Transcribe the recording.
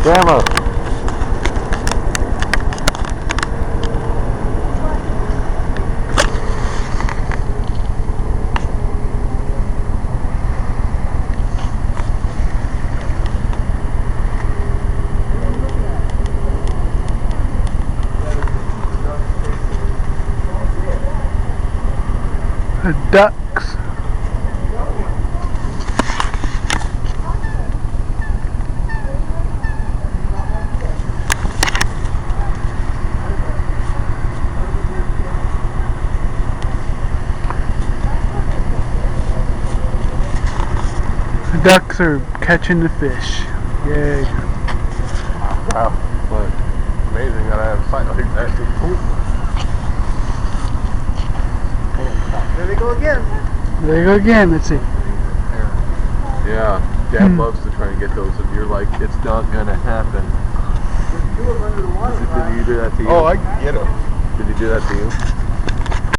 Grandma. Ducks. The ducks are catching the fish. Yay. Wow. But amazing that I have a fight like that. There they go again. There you go again. Let's see. Yeah. Dad loves to try and get those, and you're like, it's not gonna happen. Do them under the water. Did you do that to you? Oh, I get it. Did you do that to you?